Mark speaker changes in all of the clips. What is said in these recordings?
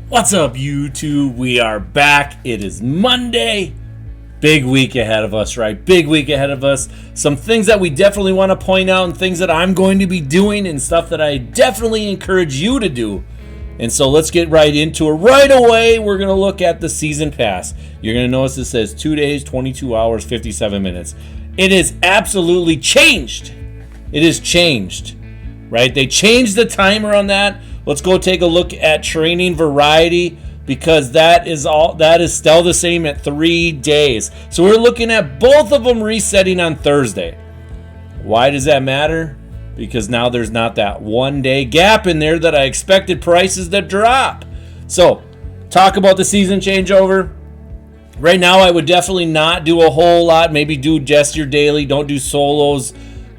Speaker 1: What's up, YouTube? We are back. It is Monday. Big week ahead of us, right? Big week ahead of us. Some things that we definitely want to point out and things that I'm going to be doing and stuff that I definitely encourage you to do. And so let's get right into it. Right away, we're going to look at the season pass. You're going to notice it says 2 days, 22 hours, 57 minutes. It is absolutely changed. It is changed, right? They changed the timer on that. Let's go take a look at training variety because that is still the same at 3 days. So we're looking at both of them resetting on Thursday. Why does that matter? Because now there's not that 1 day gap in there that I expected prices to drop. So talk about the season changeover. Right now I would definitely not do a whole lot. Maybe do just your daily. Don't do solos.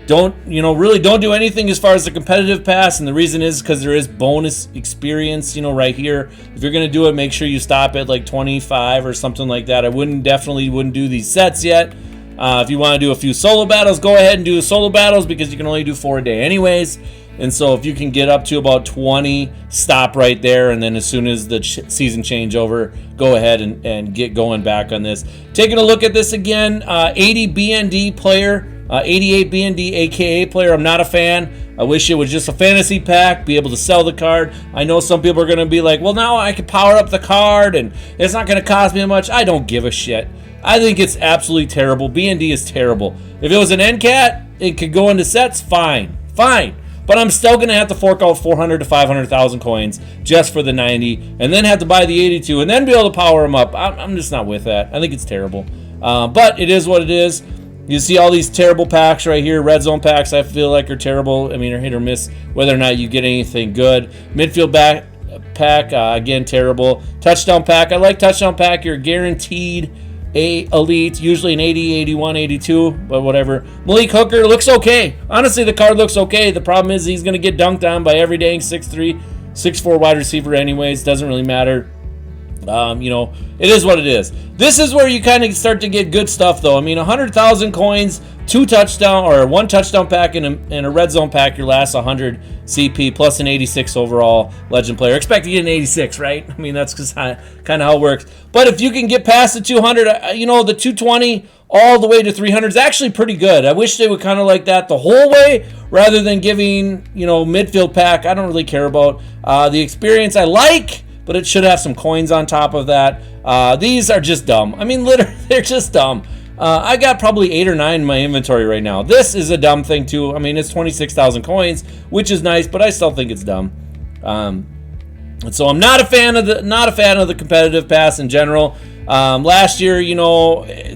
Speaker 1: Don't do anything as far as the competitive pass, and the reason is because there is bonus experience, right here. If you're going to do it, make sure you stop at like 25 or something like that. I definitely wouldn't do these sets yet. If you want to do a few solo battles, go ahead and do the solo battles because you can only do 4 a day anyways. And so if you can get up to about 20, stop right there, and then as soon as the season changeover, go ahead and get going back on this. Taking a look at this again, 80 BND player. 88 BND AKA player, I'm not a fan. I wish it was just a fantasy pack, be able to sell the card. I know some people are going to be like, well, now I can power up the card and it's not going to cost me much. I don't give a shit. I think it's absolutely terrible. BND is terrible. If it was an NCAT, it could go into sets, fine. But I'm still going to have to fork out 400 to 500,000 coins just for the 90 and then have to buy the 82 and then be able to power them up. I'm just not with that. I think it's terrible. But it is what it is. You see all these terrible packs right here. Red zone packs I feel like are terrible. I mean, are hit or miss whether or not you get anything good. Midfield pack, again, terrible. Touchdown pack. I like touchdown pack. You're guaranteed a elite, usually an 80, 81, 82, but whatever. Malik Hooker looks okay. Honestly, the card looks okay. The problem is he's going to get dunked on by every dang 6'3", 6'4" wide receiver anyways. Doesn't really matter. It is what it is. This is where you kind of start to get good stuff, though. I mean, 100,000 coins, 1 touchdown pack, and a red zone pack. Your last 100 CP plus an 86 overall legend player. Expect to get an 86, right? I mean, that's just kind of how it works. But if you can get past the 200, the 220 all the way to 300 is actually pretty good. I wish they would kind of like that the whole way rather than giving midfield pack. I don't really care about the experience. I like. But it should have some coins on top of that. These are just dumb. I mean, literally, they're just dumb. I got probably 8 or 9 in my inventory right now. This is a dumb thing, too. I mean, it's 26,000 coins, which is nice, but I still think it's dumb. And so I'm not a fan of the competitive pass in general. Last year,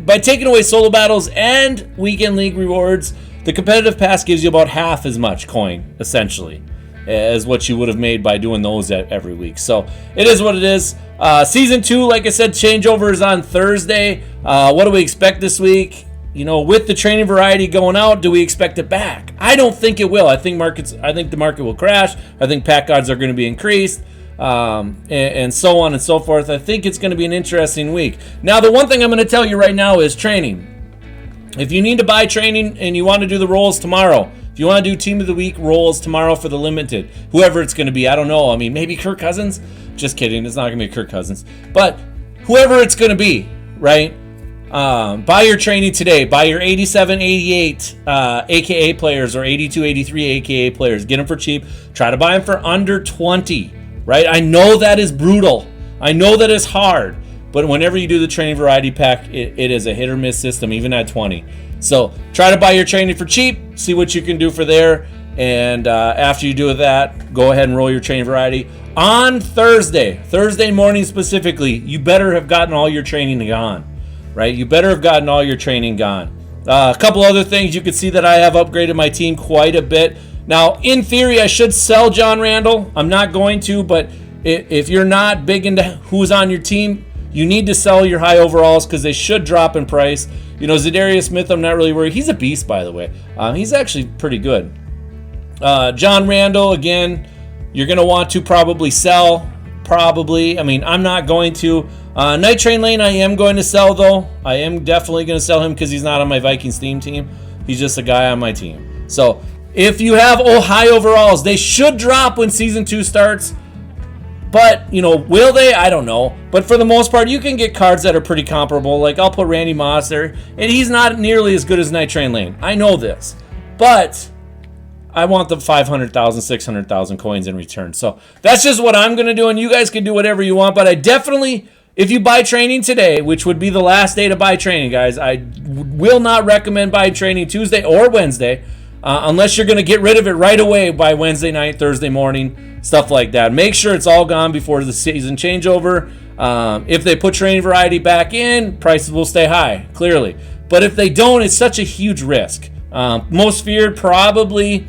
Speaker 1: by taking away solo battles and weekend league rewards, the competitive pass gives you about half as much coin, essentially, as what you would have made by doing those every week. So it is what it is. Season 2, like I said, changeover is on Thursday. What do we expect this week? With the training variety going out, do we expect it back? I don't think it will. I think the market will crash. I think pack odds are going to be increased, and so on and so forth. I think it's going to be an interesting week. Now, the one thing I'm going to tell you right now is training. If you need to buy training and you want to do the rolls tomorrow, if you want to do Team of the Week rolls tomorrow for the limited, whoever it's going to be, I don't know. I mean, maybe Kirk Cousins? Just kidding. It's not going to be Kirk Cousins. But whoever it's going to be, right? Buy your training today. Buy your 87, 88 AKA players or 82, 83 AKA players. Get them for cheap. Try to buy them for under 20, right? I know that is brutal. I know that is hard. But whenever you do the training variety pack, it is a hit or miss system, even at 20. So try to buy your training for cheap, see what you can do for there, and after you do that, go ahead and roll your training variety. On Thursday morning specifically, you better have gotten all your training gone, right? You better have gotten all your training gone. A couple other things, you can see that I have upgraded my team quite a bit. Now, in theory, I should sell John Randall. I'm not going to, but if you're not big into who's on your team, you need to sell your high overalls because they should drop in price. Zadarius Smith, I'm not really worried. He's a beast, by the way. He's actually pretty good. John Randall, again, you're going to want to probably sell. Probably. I mean, I'm not going to. Night Train Lane, I am going to sell, though. I am definitely going to sell him because he's not on my Vikings team. He's just a guy on my team. So, if you have high overalls, they should drop when Season 2 starts. But, will they? I don't know. But for the most part, you can get cards that are pretty comparable. Like, I'll put Randy Moss there, and he's not nearly as good as Night Train Lane. I know this. But I want the 500,000, 600,000 coins in return. So that's just what I'm going to do, and you guys can do whatever you want. But I definitely, if you buy training today, which would be the last day to buy training, guys, I will not recommend buying training Tuesday or Wednesday. Unless you're going to get rid of it right away by Wednesday night, Thursday morning, stuff like that. Make sure it's all gone before the season changeover. If they put training variety back in, prices will stay high, clearly. But if they don't, it's such a huge risk. Most feared probably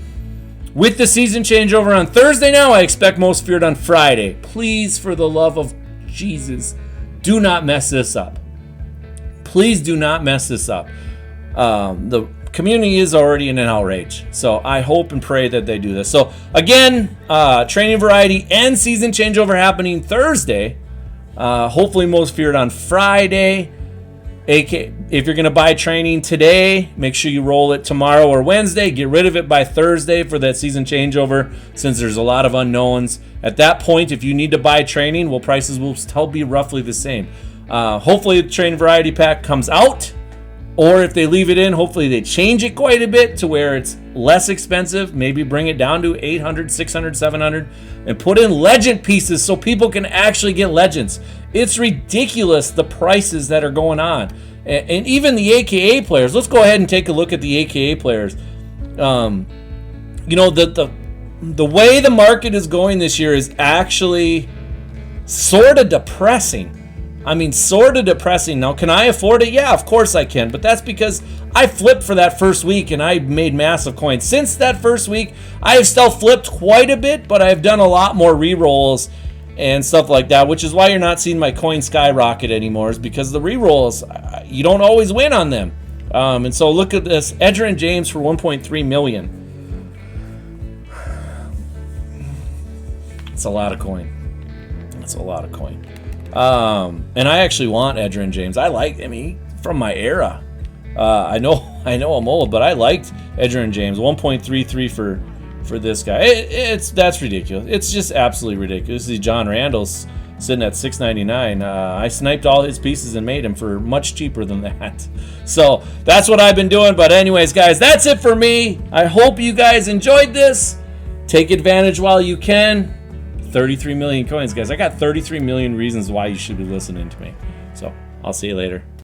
Speaker 1: with the season changeover on Thursday now. I expect most feared on Friday. Please, for the love of Jesus, do not mess this up. Please do not mess this up. The community is already in an outrage, so I hope and pray that they do this. So again, training variety and season changeover happening Thursday. Hopefully most feared on Friday. If you're going to buy training today, make sure you roll it tomorrow or Wednesday. Get rid of it by Thursday for that season changeover, since there's a lot of unknowns. At that point, if you need to buy training, well, prices will still be roughly the same. Hopefully the training variety pack comes out. Or if they leave it in, hopefully they change it quite a bit to where it's less expensive. Maybe bring it down to 800, 600, 700 and put in legend pieces so people can actually get legends. It's ridiculous, the prices that are going on. And even the AKA players. Let's go ahead and take a look at the AKA players. The way the market is going this year is actually sort of depressing. I mean, sort of depressing. Now, can I afford it? Yeah, of course I can. But that's because I flipped for that first week and I made massive coins. Since that first week, I have still flipped quite a bit, but I've done a lot more re-rolls and stuff like that, which is why you're not seeing my coin skyrocket anymore, is because the re-rolls, you don't always win on them. And so look at this. Edgerrin James for 1.3 million. It's a lot of coin. It's a lot of coin. And I actually want Edgerrin James. From my era. I know I'm old, but I liked Edgerrin James. 1.33 for this guy. That's ridiculous. It's just absolutely ridiculous. See, John Randall's sitting at $6.99. I sniped all his pieces and made him for much cheaper than that. So that's what I've been doing. But anyways, guys, that's it for me. I hope you guys enjoyed this. Take advantage while you can. 33 million coins, guys. I got 33 million reasons why you should be listening to me. So I'll see you later.